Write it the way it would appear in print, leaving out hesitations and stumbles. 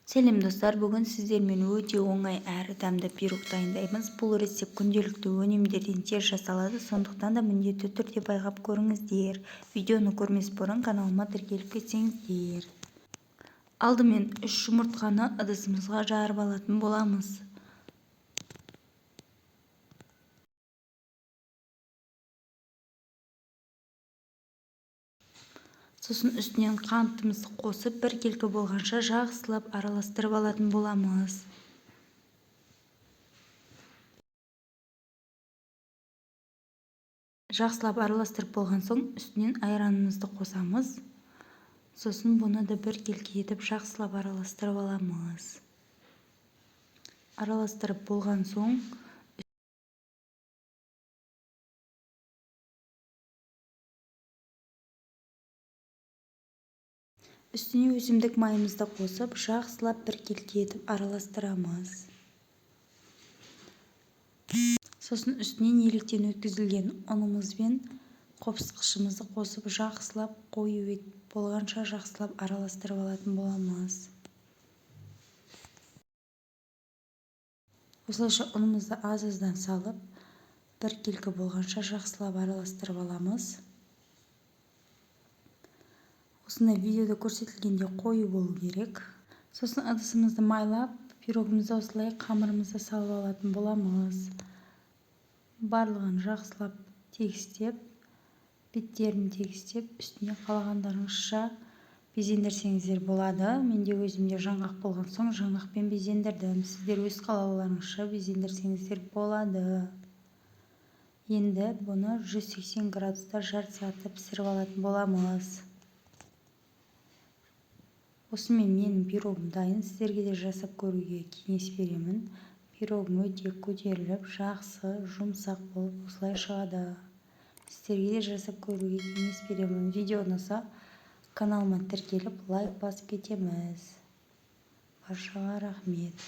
Сәлем достар, бүгін сіздермен өте оңай әрі дәмді пирог дайындаймыз. Бұл рецепт күнделікті өнімдерден тез жасалады, сондықтан да міндетті түрде байқап көріңіздер. Видеоны көрмес бұрын каналыма тіркеліп кетсеңіздер. Алдымен 3 жұмыртқаны ыдысымызға жарып алатын боламыз. Сосын үстінен қантымызды қосып, біркелкі болғанша жақсылап араластырып алатын боламыз. Жақсылап араластырып болған соң үстінен айранымызды қосамыз. Сосын бұны да біркелкі етіп жақсылап араластырып аламыз. Араластырып болған соң үстіне өсімдік майымызды қосып, жақсылап біркелкі етіп араластырамыз. Сосын үстіне неліктен өткізілген ұнымыз бен қопсықышымызды қосып, жақсылап қою ет болғанша жақсылап араластырып алатын боламыз. Осылайша ұнымызды аз-аздан салып, біркелкі болғанша жақсылап араластырып аламыз. Осындай видеода көрсетілгенде қою болу керек. Сосын ыдысымызды майлап, пирогымызды осылай қамырымызды салып алатын боламыз. Барлығын жақсылап тегістеп, беттерін тегістеп, үстіне қалағандарыңызша безендірсеңіздер болады. Менде өзімде жаңғақ болған соң жаңғақпен безендірдім. Сіздер өз қалауларыңызша безендірсеңіздер болады. Енді бұны 180 градуста жарты сағатта пісіріп алатын боламыз. Осымен менің пирогым дайын. Сіздерге де жасап көруге кеңес беремін. Пирогым өте көтеріліп, жақсы, жұмсақ болып осылай шығады. Сіздерге де жасап көруге кеңес беремін. Видео ұнаса, каналыма тіркеліп, лайк басып кетеміз. Баршаға рахмет.